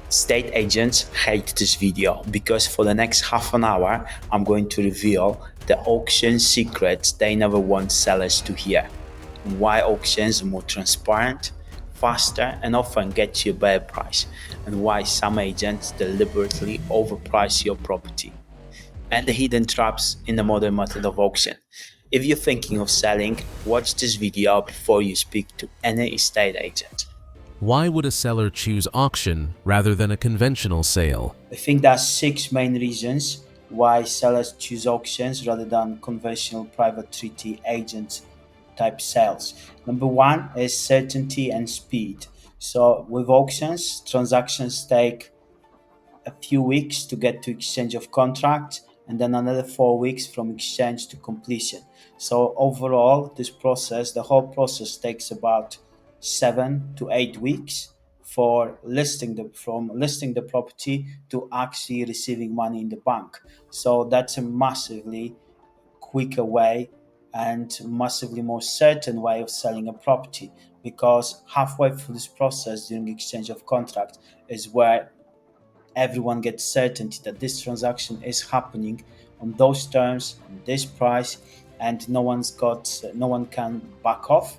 State agents hate this video because for the next half an hour, I'm going to reveal the auction secrets they never want sellers to hear. Why auctions are more transparent, faster, and often get you a better price, and why some agents deliberately overprice your property, and the hidden traps in the modern method of auction. If you're thinking of selling, watch this video before you speak to any estate agent. Why would a seller choose auction rather than a conventional sale? I think there are six main reasons why sellers choose auctions rather than conventional private treaty agent type sales. Number one is certainty and speed. So with auctions, transactions take a few weeks to get to exchange of contract and then another 4 weeks from exchange to completion. So overall, the whole process takes about 7 to 8 weeks for from listing the property to actually receiving money in the bank. So that's a massively quicker way and massively more certain way of selling a property, because halfway through this process during exchange of contract is where everyone gets certainty that this transaction is happening on those terms, on this price, and no one can back off.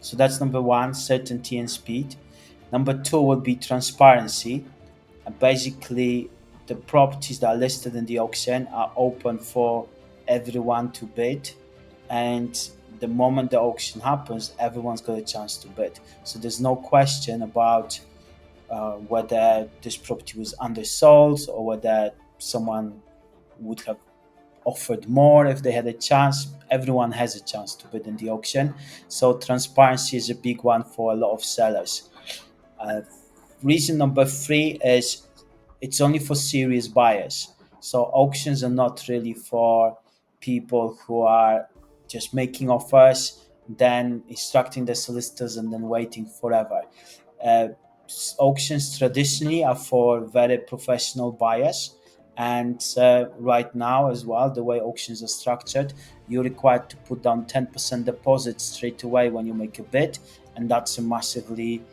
So that's number one, certainty and speed. Number two would be transparency. Basically, the properties that are listed in the auction are open for everyone to bid, and the moment the auction happens, everyone's got a chance to bid. So there's no question about whether this property was undersold or whether someone would have offered more if they had a chance. Everyone has a chance to bid in the auction. So transparency is a big one for a lot of sellers. Uh, Reason number three is it's only for serious buyers. So auctions are not really for people who are just making offers, then instructing the solicitors and then waiting forever. Uh, Auctions traditionally are for very professional buyers. And right now, as well, the way auctions are structured, you're required to put down 10% deposit straight away when you make a bid. And that's a massively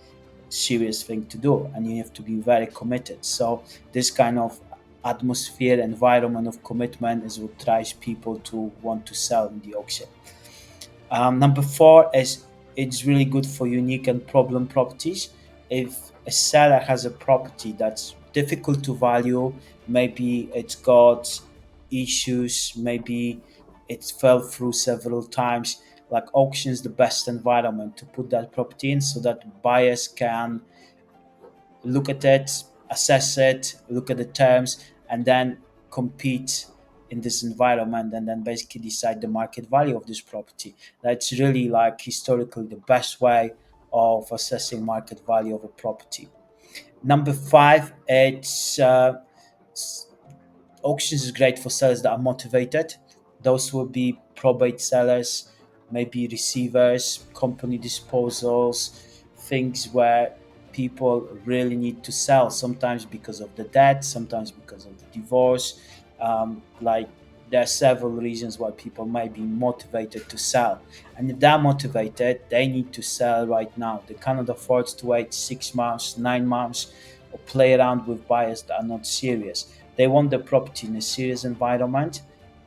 serious thing to do. And you have to be very committed. So, this kind of atmosphere, environment of commitment is what drives people to want to sell in the auction. Number four is it's really good for unique and problem properties. If a seller has a property that's difficult to value, maybe it's got issues, maybe it fell through several times, like auction is the best environment to put that property in so that buyers can look at it, assess it, look at the terms, and then compete in this environment and then basically decide the market value of this property. That's really like historically the best way of assessing market value of a property. Number five, it's auctions is great for sellers that are motivated. Those will be probate sellers, maybe receivers, company disposals, things where people really need to sell, sometimes because of the debt, sometimes because of the divorce. Like there are several reasons why people might be motivated to sell. And if they're motivated, they need to sell right now. They cannot afford to wait 6 months, 9 months, or play around with buyers that are not serious. They want the property in a serious environment,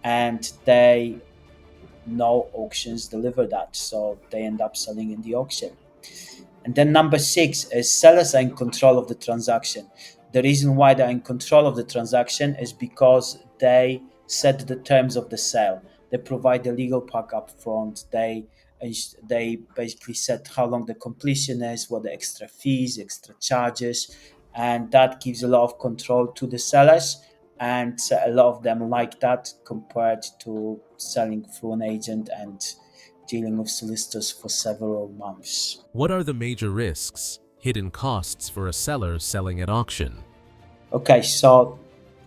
and they know auctions deliver that. So they end up selling in the auction. And then number six is sellers are in control of the transaction. The reason why they're in control of the transaction is because they set the terms of the sale. They provide the legal pack up front. They basically set how long the completion is, what the extra fees, extra charges, and that gives a lot of control to the sellers. And a lot of them like that compared to selling through an agent and dealing with solicitors for several months. What are the major risks, hidden costs for a seller selling at auction? Okay, so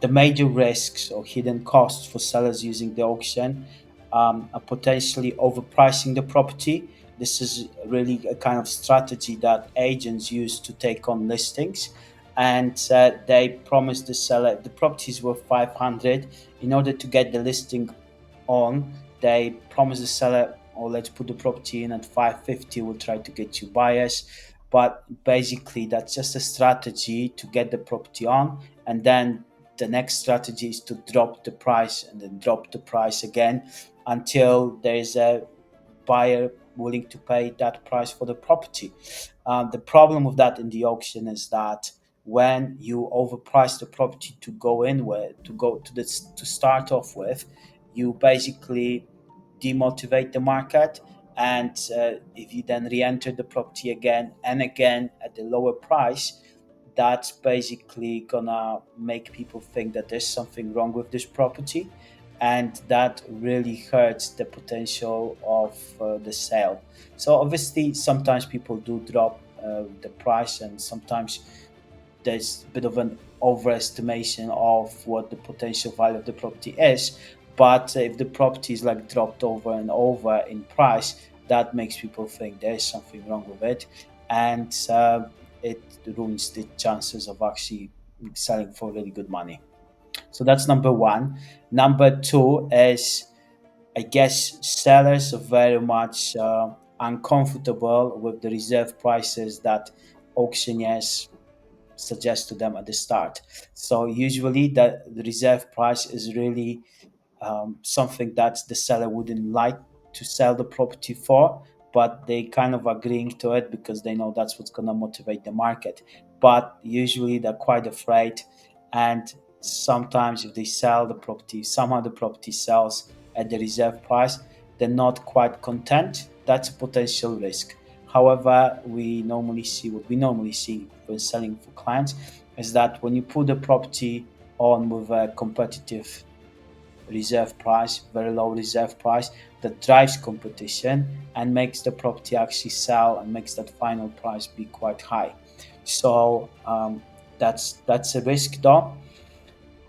the major risks or hidden costs for sellers using the auction are potentially overpricing the property. This is really a kind of strategy that agents use to take on listings. And they promise the seller the property is worth 500. In order to get the listing on, they promise the seller, or let's put the property in at 550, we'll try to get you buyers. but basically that's just a strategy to get the property on, and then the next strategy is to drop the price and then drop the price again until there is a buyer willing to pay that price for the property. The problem with that in the auction is that when you overprice the property to go in with, to go to this to start off with, you basically demotivate the market. And if you then re-enter the property again and again at the lower price, that's basically gonna make people think that there's something wrong with this property, and that really hurts the potential of the sale. So obviously sometimes people do drop the price, and sometimes there's a bit of an overestimation of what the potential value of the property is. But if the property is like dropped over and over in price, that makes people think there is something wrong with it, and it ruins the chances of actually selling for really good money. So that's number one. Number two is, I guess, sellers are very much uncomfortable with the reserve prices that auctioneers suggest to them at the start. So usually the reserve price is really something that the seller wouldn't like to sell the property for, but they kind of agreeing to it because they know that's what's going to motivate the market. But usually they're quite afraid, and sometimes if they sell the property, somehow the property sells at the reserve price, they're not quite content. That's a potential risk. However, what we normally see when selling for clients is that when you put the property on with a competitive reserve price, very low reserve price, that drives competition and makes the property actually sell and makes that final price be quite high. So that's a risk though.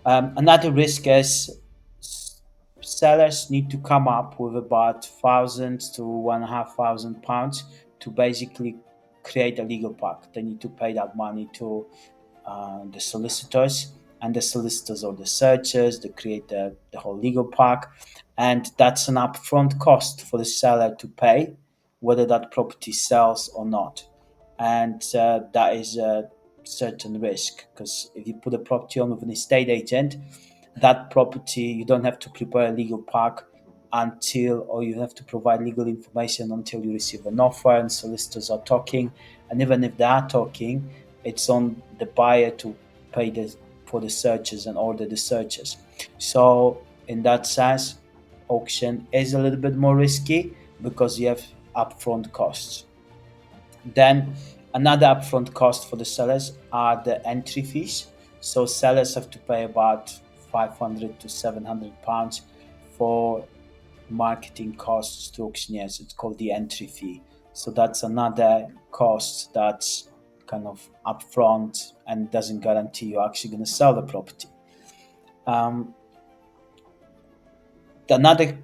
Another risk is sellers need to come up with about 1,000 to 1,500 pounds to basically create a legal pack. They need to pay that money to the solicitors, and the solicitors or the searchers, they create the whole legal pack, and that's an upfront cost for the seller to pay, whether that property sells or not. And that is a certain risk, because if you put a property on with an estate agent, that property you don't have to prepare a legal pack until, or you have to provide legal information until you receive an offer and solicitors are talking. And even if they are talking, it's on the buyer to pay for the searches and order the searches. So in that sense, auction is a little bit more risky because you have upfront costs. Then another upfront cost for the sellers are the entry fees. So sellers have to pay about 500 to 700 pounds for marketing costs to auctioneers. It's called the entry fee. So that's another cost that's kind of upfront and doesn't guarantee you're actually going to sell the property. Um, Another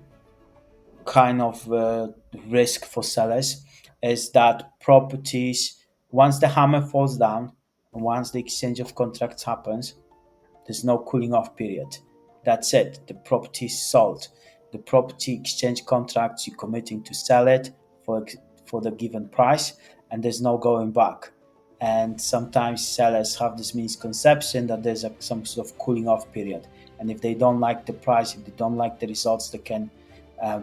kind of risk for sellers is that properties, once the hammer falls down, and once the exchange of contracts happens, there's no cooling off period. That's it. The property is sold. The property exchange contracts, you're committing to sell it for the given price, and there's no going back. And sometimes sellers have this misconception that there's some sort of cooling off period. And if they don't like the price, if they don't like the results, they can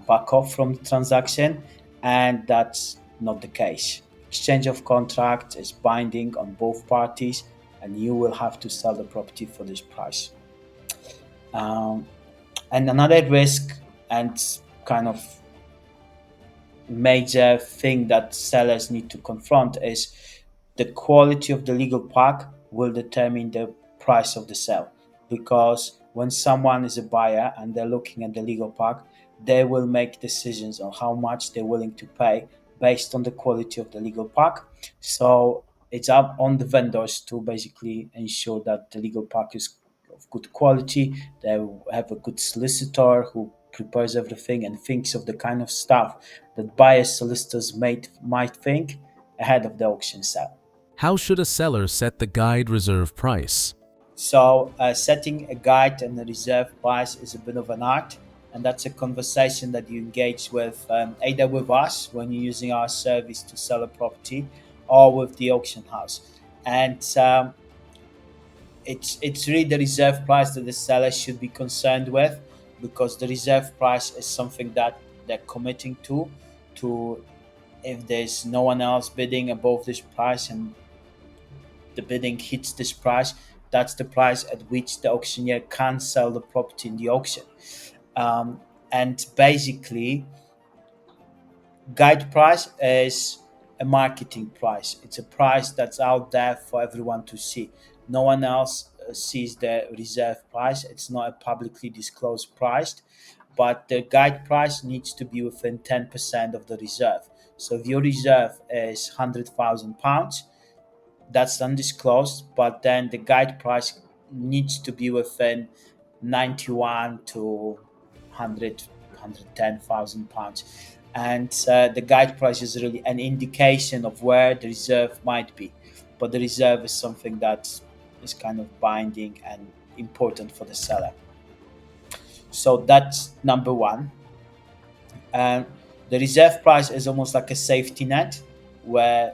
back off from the transaction. And that's not the case. Exchange of contract is binding on both parties, and you will have to sell the property for this price. Um, and another risk and kind of major thing that sellers need to confront is the quality of the legal pack will determine the price of the sale. Because when someone is a buyer and they're looking at the legal pack, they will make decisions on how much they're willing to pay based on the quality of the legal pack. So it's up on the vendors to basically ensure that the legal pack is of good quality. They have a good solicitor who prepares everything and thinks of the kind of stuff that buyers solicitors might think ahead of the auction sale. How should a seller set the guide reserve price? So, setting a guide and a reserve price is a bit of an art, and that's a conversation that you engage with either with us when you're using our service to sell a property, or with the auction house. And it's really the reserve price that the seller should be concerned with, because the reserve price is something that they're committing to. If there's no one else bidding above this price and the bidding hits this price, that's the price at which the auctioneer can sell the property in the auction. um, and basically, guide price is a marketing price. It's a price that's out there for everyone to see. No one else sees the reserve price. It's not a publicly disclosed price, but the guide price needs to be within 10% of the reserve. So if your reserve is £100,000, that's undisclosed, but then the guide price needs to be within 91 to 100, £110,000. And the guide price is really an indication of where the reserve might be. But the reserve is something that is kind of binding and important for the seller. So that's number one. And the reserve price is almost like a safety net, where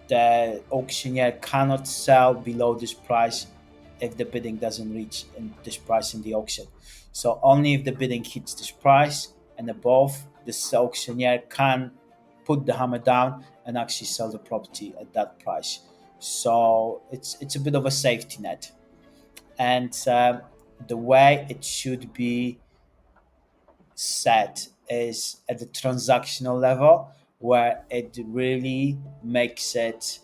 the auctioneer cannot sell below this price if the bidding doesn't reach this price in the auction. So only if the bidding hits this price and above, this auctioneer can put the hammer down and actually sell the property at that price. So it's a bit of a safety net. And the way it should be set is at the transactional level, where it really makes this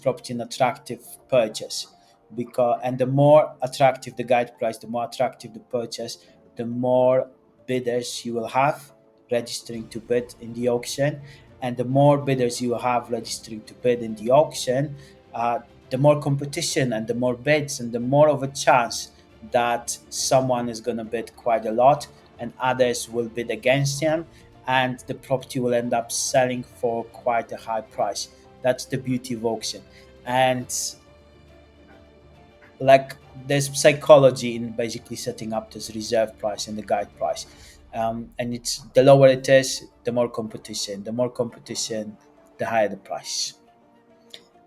property an attractive purchase. Because and the more attractive the guide price, the more attractive the purchase, the more bidders you will have registering to bid in the auction. And the more bidders you have registering to bid in the auction, the more competition and the more bids and the more of a chance that someone is going to bid quite a lot and others will bid against him, and the property will end up selling for quite a high price. That's the beauty of auction. And like, there's psychology in basically setting up this reserve price and the guide price. And it's the lower it is, the more competition. The more competition, the higher the price.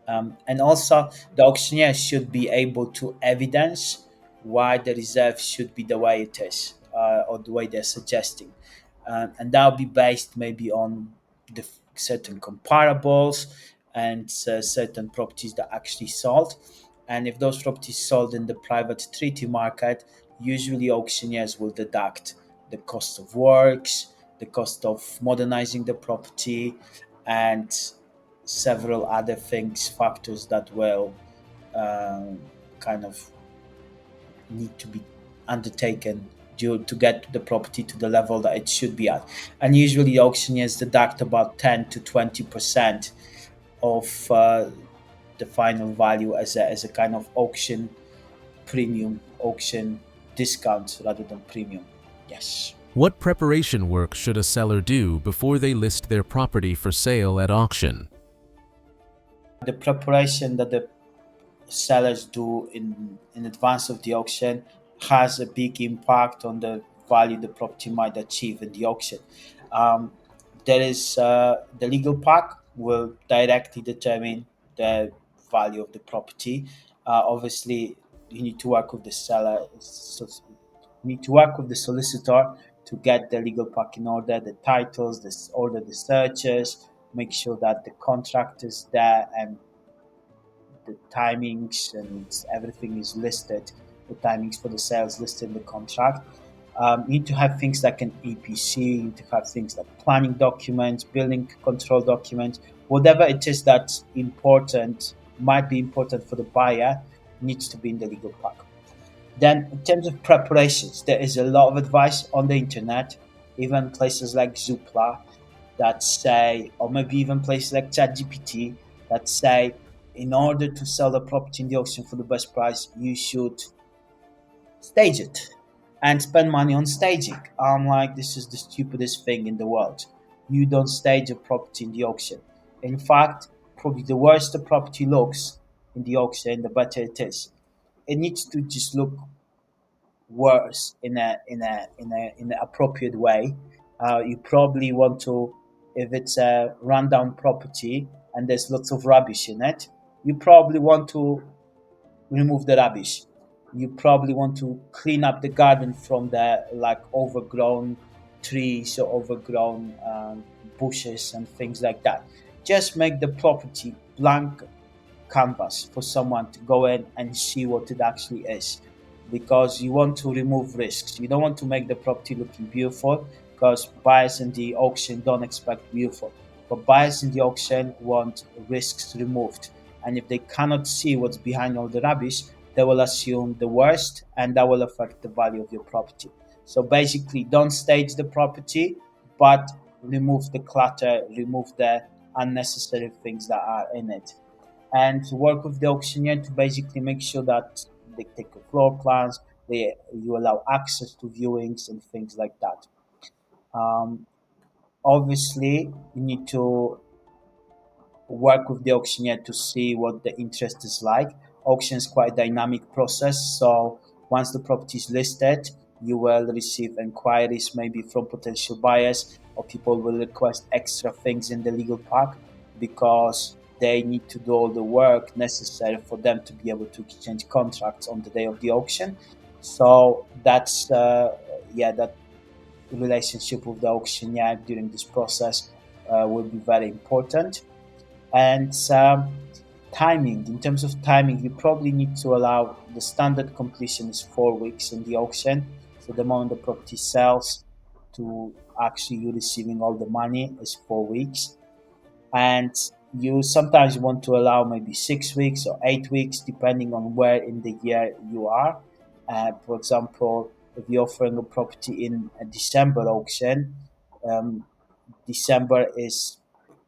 And also, the auctioneer should be able to evidence why the reserve should be the way it is, or the way they're suggesting. And that'll be based maybe on certain comparables and certain properties that actually sold. And if those properties sold in the private treaty market, usually auctioneers will deduct the cost of works, the cost of modernizing the property, and several other things, factors that will um, kind of need to be undertaken to get the property to the level that it should be at. And usually auctioneers deduct about 10 to 20% of the final value as a kind of auction premium, auction discount rather than premium. Yes. What preparation work should a seller do before they list their property for sale at auction? The preparation that the sellers do in advance of the auction has a big impact on the value the property might achieve in the auction. Um, there is the legal pack will directly determine the value of the property. Obviously, you need to work with the seller. You need to work with the solicitor to get the legal pack in order, the titles, order the searches, make sure that the contract is there and the timings and everything is listed. The timings for the sales listed in the contract. You need to have things like an EPC. You need to have things like planning documents, building control documents, whatever it is that's important, might be important for the buyer, needs to be in the legal pack. Then, in terms of preparations, there is a lot of advice on the internet, even places like Zoopla that say, or maybe even places like ChatGPT that say, in order to sell the property in the auction for the best price, you should stage it and spend money on staging. I'm like, this is the stupidest thing in the world. You don't stage a property in the auction. In fact, probably the worse the property looks in the auction, the better it is. It needs to just look worse in an appropriate way. You probably want to, if it's a rundown property, and there's lots of rubbish in it, you probably want to remove the rubbish. You probably want to clean up the garden from the like overgrown trees or overgrown bushes and things like that. Just make the property blank canvas for someone to go in and see what it actually is, because you want to remove risks. You don't want to make the property looking beautiful, because buyers in the auction don't expect beautiful, but buyers in the auction want risks removed. And if they cannot see what's behind all the rubbish, they will assume the worst, and that will affect the value of your property. So basically, don't stage the property, but remove the clutter, remove the unnecessary things that are in it, and to work with the auctioneer to basically make sure that they take the floor plans, you allow access to viewings and things like that. Um, Obviously, you need to work with the auctioneer to see what the interest is like. Auction is quite a dynamic process, so once the property is listed, you will receive inquiries maybe from potential buyers, or people will request extra things in the legal pack because they need to do all the work necessary for them to be able to exchange contracts on the day of the auction. So that's that relationship with the auctioneer during this process will be very important. And timing, in terms of timing, you probably need to allow the standard completion is 4 weeks in the auction. So the moment the property sells to actually you receiving all the money is 4 weeks. And you sometimes want to allow maybe 6 weeks or 8 weeks depending on where in the year you are. For example, if you're offering a property in a December auction, um, December is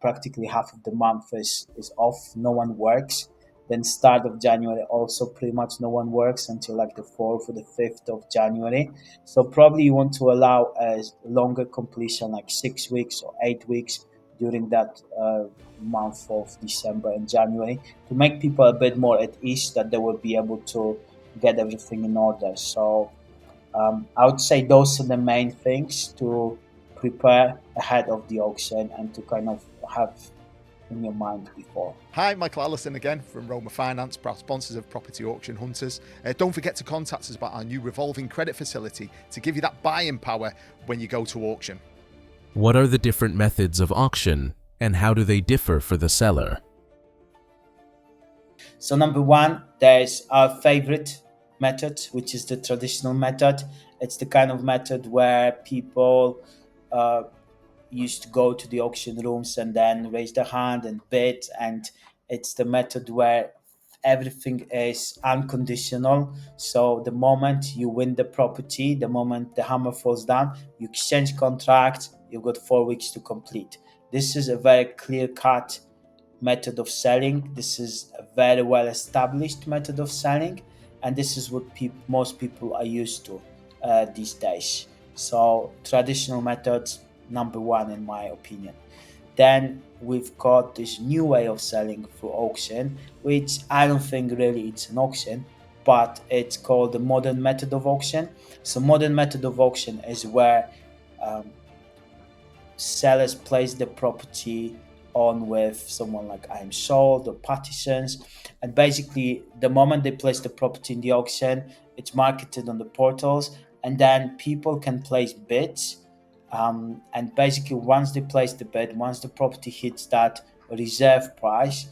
practically half of the month is off. No one works. Then start of January also pretty much no one works until like the 4th or the 5th of January. So probably you want to allow a longer completion like 6 weeks or 8 weeks during that month of December and January to make people a bit more at ease that they will be able to get everything in order. So I would say those are the main things to prepare ahead of the auction and to kind of have in your mind before. Hi, Michael Allison again from Roma Finance, proud sponsors of Property Auction Hunters. Don't forget to contact us about our new revolving credit facility to give you that buying power when you go to auction. What are the different methods of auction, and how do they differ for the seller? So number one, there's our favorite method, which is the traditional method. It's the kind of method where people uh, used to go to the auction rooms and then raise their hand and bid, and it's the method where everything is unconditional. So the moment you win the property, the moment the hammer falls down, you exchange contracts, you've got 4 weeks to complete. This is a very clear cut method of selling. This is a very well established method of selling, and this is what most people are used to these days. So, traditional methods, number one, in my opinion. Then we've got this new way of selling through auction, which I don't think really it's an auction, but it's called the modern method of auction. So, modern method of auction is where um, sellers place the property on with someone like I'm Sold or Partisans, and basically the moment they place the property in the auction, it's marketed on the portals, and then people can place bids. And basically, once they place the bid, once the property hits that reserve price,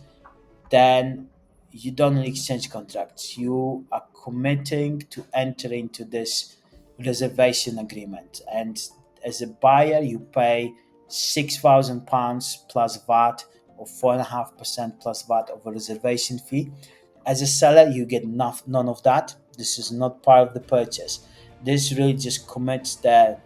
then you don't exchange contracts. You are committing to enter into this reservation agreement. And as a buyer, you pay £6,000 plus VAT or 4.5% plus VAT of a reservation fee. As a seller, you get none of that. This is not part of the purchase. This really just commits the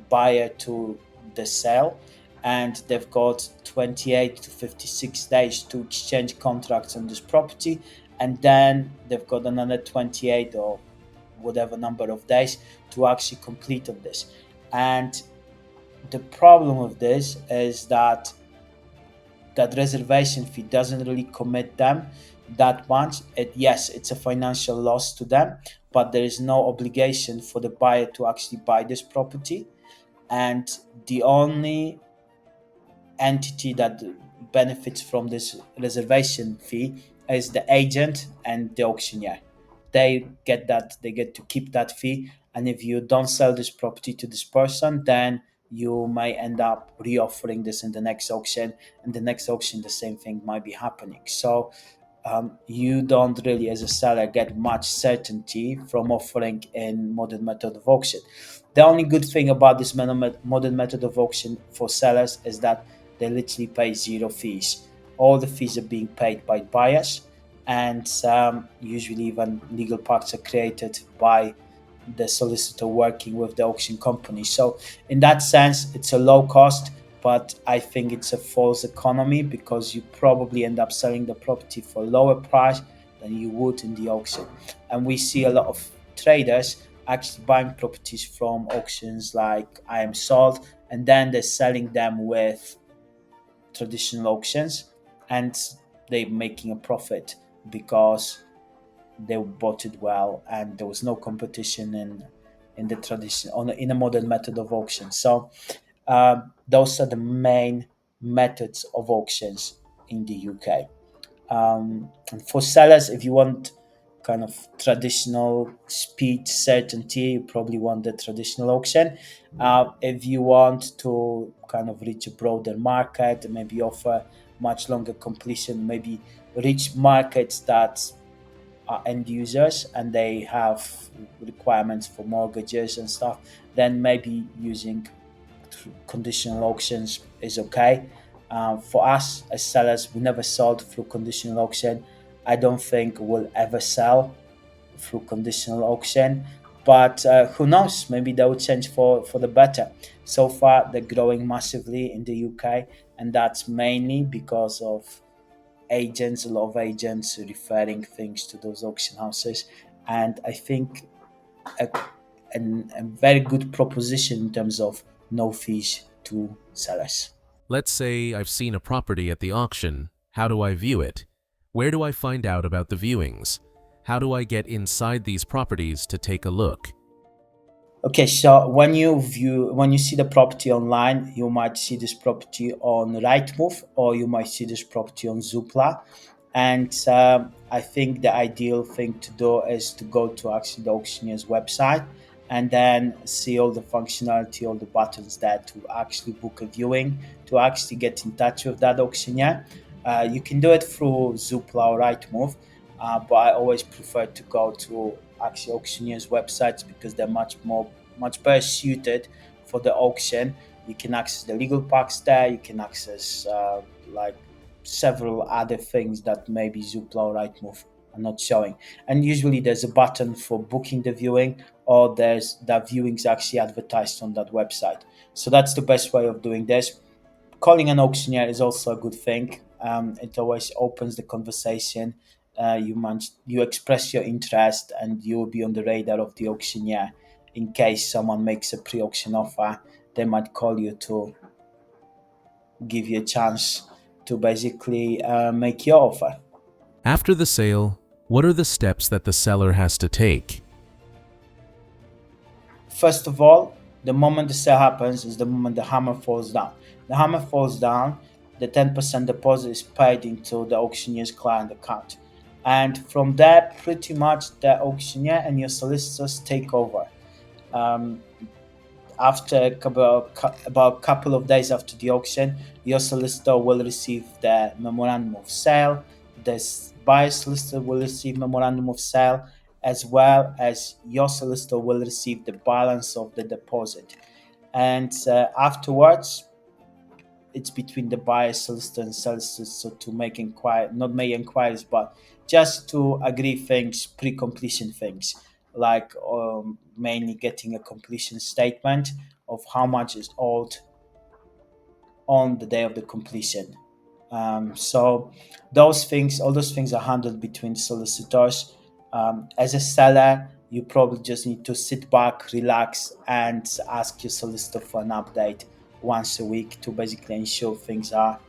buyer to the sale, and they've got 28 to 56 days to exchange contracts on this property, and then they've got another 28 or whatever number of days to actually complete on this. And the problem with this is that reservation fee doesn't really commit them that much. Yes, it's a financial loss to them, but there is no obligation for the buyer to actually buy this property. And the only entity that benefits from this reservation fee is the agent and the auctioneer. They get to keep that fee, and if you don't sell this property to this person, then you may end up reoffering this in the next auction, and the next auction the same thing might be happening. So you don't really, as a seller, get much certainty from offering in modern method of auction. The only good thing about this modern method of auction for sellers is that they literally pay zero fees. All the fees are being paid by buyers, and usually even legal packs are created by the solicitor working with the auction company. So in that sense, it's a low cost, but I think it's a false economy because you probably end up selling the property for a lower price than you would in the auction. And we see a lot of traders actually buying properties from auctions like I am sold, and then they're selling them with traditional auctions, and they're making a profit because they bought it well and there was no competition in the tradition on in a modern method of auction. So those are the main methods of auctions in the UK. And for sellers, if you want kind of traditional speed certainty, you probably want the traditional auction. If you want to kind of reach a broader market, maybe offer much longer completion, maybe reach markets that are end users and they have requirements for mortgages and stuff, then maybe using conditional auctions is okay. For us as sellers, we never sold through conditional auction. I don't think we'll ever sell through conditional auction, but who knows? Maybe that will change for the better. So far, they're growing massively in the UK, and that's mainly because of agents, a lot of agents referring things to those auction houses, and I think a, a very good proposition in terms of no fees to sellers. Let's say I've seen a property at the auction. How do I view it? Where do I find out about the viewings? How do I get inside these properties to take a look? Okay, so when you see the property online, you might see this property on Rightmove or you might see this property on Zoopla. And I think the ideal thing to do is to go to actually the auctioneer's website and then see all the functionality, all the buttons there to actually book a viewing, to actually get in touch with that auctioneer. You can do it through Zoopla or Rightmove, but I always prefer to go to actually auctioneers' websites because they're much better suited for the auction. You can access the legal packs there. You can access like several other things that maybe Zoopla or Rightmove are not showing. And usually there's a button for booking the viewing, or there's that viewings actually advertised on that website. So that's the best way of doing this. Calling an auctioneer is also a good thing. It always opens the conversation. You express your interest, and you will be on the radar of the auctioneer. In case someone makes a pre-auction offer, they might call you to give you a chance to basically make your offer. After the sale, what are the steps that the seller has to take? First of all, the moment the sale happens is the moment the hammer falls down. The hammer falls down, the 10% deposit is paid into the auctioneer's client account. And from there, pretty much the auctioneer and your solicitors take over. Um, After about couple of days after the auction, your solicitor will receive the memorandum of sale. This buyer solicitor will receive memorandum of sale, as well as your solicitor will receive the balance of the deposit. And afterwards, it's between the buyer solicitor and solicitor to make inquiry, not make inquiries, but just to agree things, pre-completion things, like mainly getting a completion statement of how much is owed on the day of the completion. So all those things are handled between solicitors. As a seller, you probably just need to sit back, relax, and ask your solicitor for an update once a week to basically ensure things are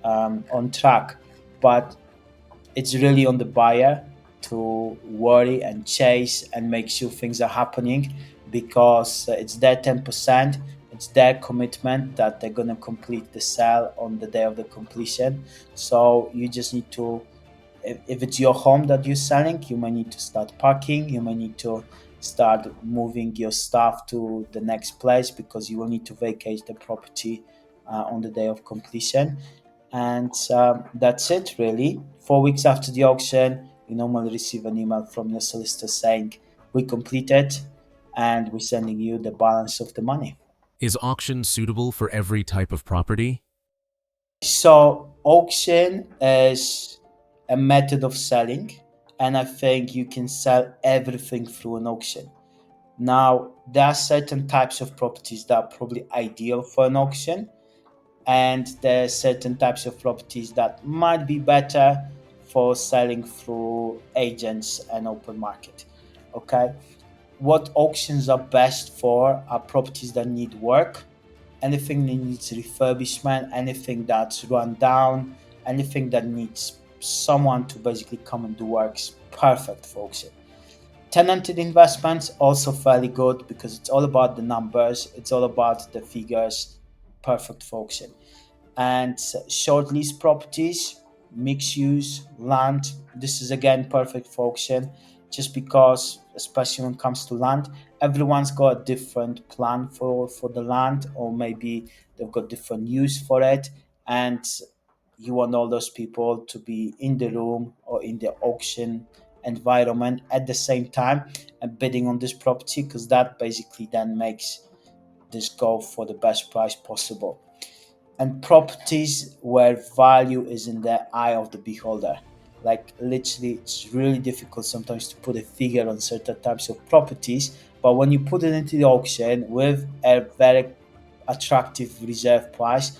on track. But it's really on the buyer to worry and chase and make sure things are happening, because it's their 10%, It's their commitment that they're going to complete the sale on the day of the completion. So you just need to, if it's your home that you're selling, you might need to start packing, you might need to start moving your stuff to the next place because you will need to vacate the property on the day of completion. And that's it, really. 4 weeks after the auction, you normally receive an email from your solicitor saying, "We completed and we're sending you the balance of the money." Is auction suitable for every type of property? So, auction is a method of selling, and I think you can sell everything through an auction. Now, there are certain types of properties that are probably ideal for an auction, and there are certain types of properties that might be better for selling through agents and open market. Okay, what auctions are best for are properties that need work, anything that needs refurbishment, anything that's run down, anything that needs someone to basically come and do works. Perfect for auction. Tenanted investments also fairly good because it's all about the numbers, it's all about the figures. Perfect for auction. And short lease properties, mixed use, land. This is again perfect for auction, just because, especially when it comes to land, everyone's got a different plan for the land, or maybe they've got different use for it, and you want all those people to be in the room or in the auction environment at the same time and bidding on this property, because that basically then makes this go for the best price possible. And properties where value is in the eye of the beholder. Like literally, it's really difficult sometimes to put a figure on certain types of properties, but when you put it into the auction with a very attractive reserve price,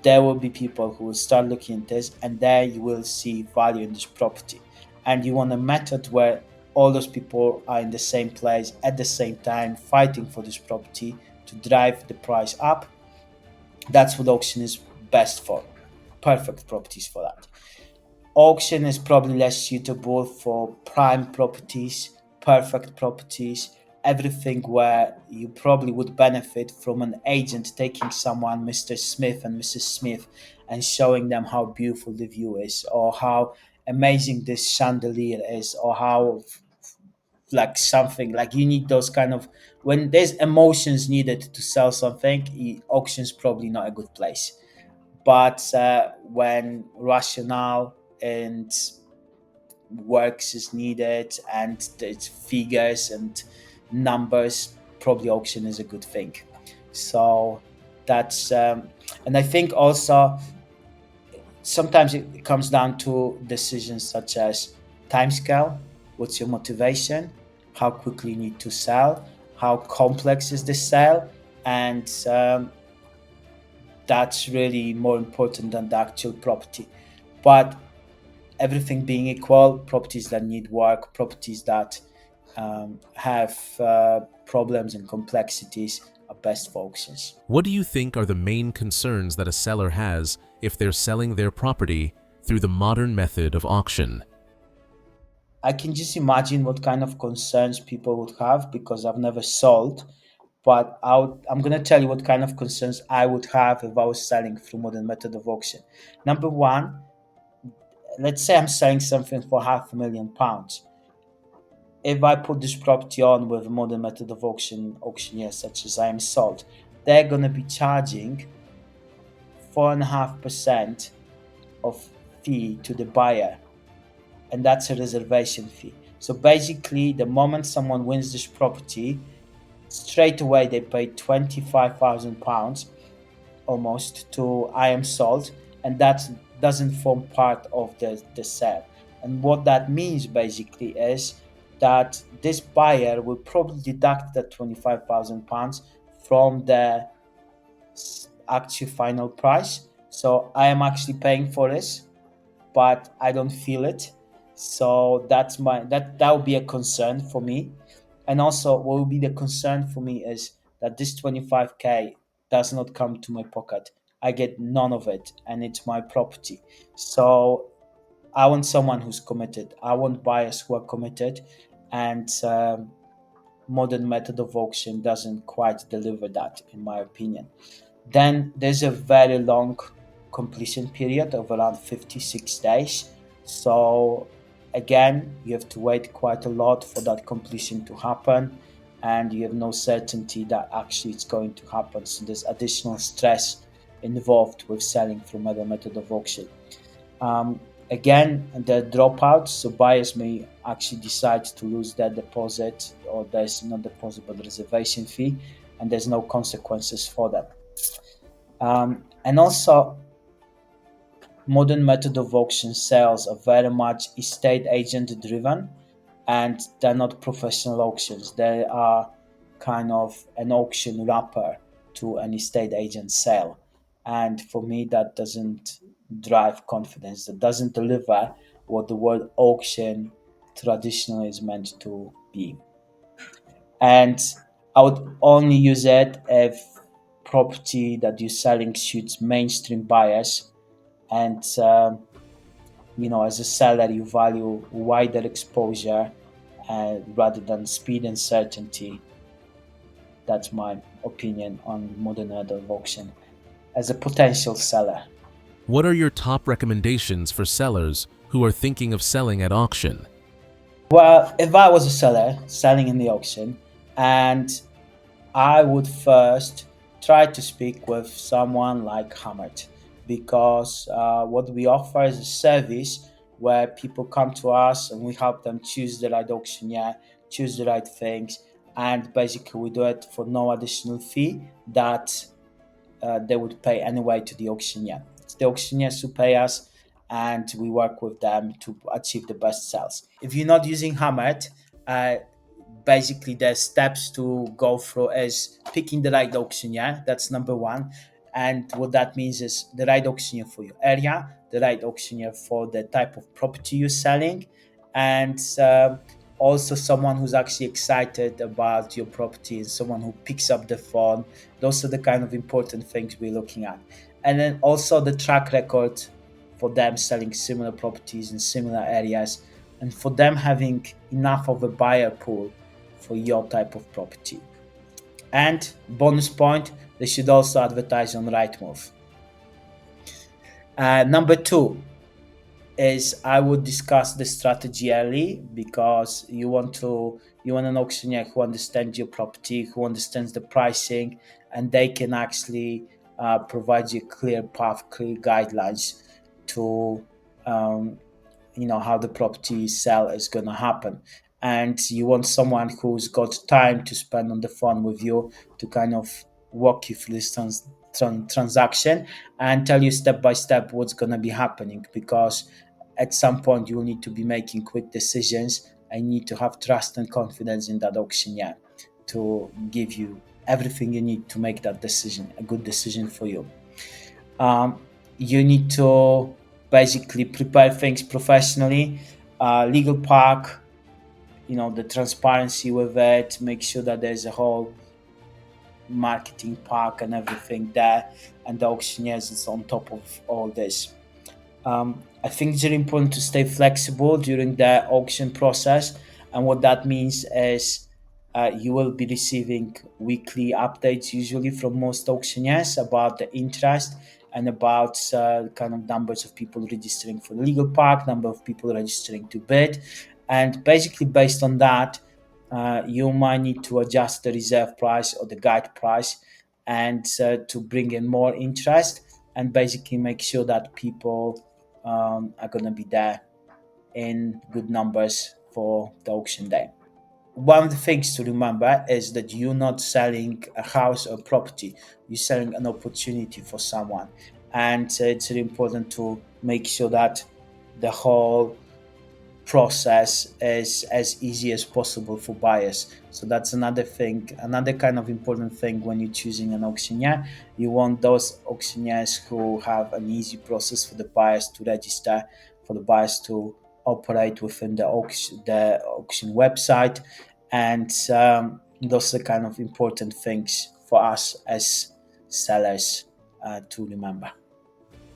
there will be people who will start looking at this, and there you will see value in this property. And you want a method where all those people are in the same place at the same time, fighting for this property to drive the price up. That's what auction is best for. Perfect properties for that. Auction is probably less suitable for prime properties, perfect properties, everything where you probably would benefit from an agent taking someone, Mr. Smith and Mrs. Smith, and showing them how beautiful the view is, or how amazing this chandelier is, or how like something like you need those kind of, when there's emotions needed to sell something, auction's probably not a good place. But when rationale and works is needed and there's figures and numbers, probably auction is a good thing. So that's and I think also sometimes it comes down to decisions such as timescale, what's your motivation, how quickly you need to sell, how complex is the sale, and that's really more important than the actual property. But everything being equal, properties that need work, properties that have problems and complexities are best for auctions. What do you think are the main concerns that a seller has if they're selling their property through the modern method of auction? I can just imagine what kind of concerns people would have because I've never sold. But I'm going to tell you what kind of concerns I would have if I was selling through modern method of auction. Number one, let's say I'm selling something for £500,000. If I put this property on with a modern method of auctioneer such as I am sold, they're going to be charging 4.5% of fee to the buyer, and that's a reservation fee. So basically, the moment someone wins this property, straight away they pay £25,000 almost to I am sold, and that doesn't form part of the sale. And what that means basically is that this buyer will probably deduct that £25,000 from the actual final price. So I am actually paying for this, but I don't feel it. So that would be a concern for me. And also, what would be the concern for me is that this 25K does not come to my pocket. I get none of it, and it's my property. So I want someone who's committed. I want buyers who are committed, and modern method of auction doesn't quite deliver that, in my opinion. Then there's a very long completion period of around 56 days. So again, you have to wait quite a lot for that completion to happen, and you have no certainty that actually it's going to happen. So there's additional stress involved with selling through other method of auction. Um, Again, the dropouts, so buyers may actually decide to lose their deposit, or there's not deposit but reservation fee, and there's no consequences for them. And also, modern method of auction sales are very much estate agent driven, and they're not professional auctions. They are kind of an auction wrapper to an estate agent sale. And for me, that doesn't drive confidence. That doesn't deliver what the word auction traditionally is meant to be. And I would only use it if property that you're selling suits mainstream buyers, and as a seller you value wider exposure rather than speed and certainty. That's my opinion on modern method of auction as a potential seller. What are your top recommendations for sellers who are thinking of selling at auction? Well, if I was a seller selling in the auction, and I would first try to speak with someone like Hamid, because what we offer is a service where people come to us and we help them choose the right auctioneer, choose the right things, and basically we do it for no additional fee that they would pay anyway to the auctioneer. It's the auctioneers who pay us, and we work with them to achieve the best sales. If you're not using Hamid, uh, basically the steps to go through is picking the right auctioneer. That's number one. And what that means is the right auctioneer for your area, the right auctioneer for the type of property you're selling, and also someone who's actually excited about your property and someone who picks up the phone. Those are the kind of important things we're looking at. And then also the track record for them selling similar properties in similar areas, and for them having enough of a buyer pool for your type of property. And bonus point, they should also advertise on Rightmove. Number two is I would discuss the strategy early, because you want an auctioneer who understands your property, who understands the pricing, and they can actually provide you clear path, clear guidelines to um, how the property sale is going to happen. And you want someone who's got time to spend on the phone with you to kind of walk you through this transaction and tell you step by step what's going to be happening, because at some point you will need to be making quick decisions and you need to have trust and confidence in that auctioneer to give you everything you need to make that decision a good decision for you. You need to basically prepare things professionally, legal pack, the transparency with it, make sure that there's a whole marketing pack and everything there, and the auctioneers is on top of all this. I think it's really important to stay flexible during the auction process, and what that means is you will be receiving weekly updates usually from most auctioneers about the interest and about kind of numbers of people registering for the legal pack, number of people registering to bid, and basically based on that, you might need to adjust the reserve price or the guide price, and to bring in more interest and basically make sure that people are going to be there in good numbers for the auction day. One of the things to remember is that you're not selling a house or property, you're selling an opportunity for someone. And it's really important to make sure that the whole process is as easy as possible for buyers. So that's another thing, another kind of important thing when you're choosing an auctioneer. You want those auctioneers who have an easy process for the buyers to register, for the buyers to operate within the auction website, and those are kind of important things for us as sellers to remember.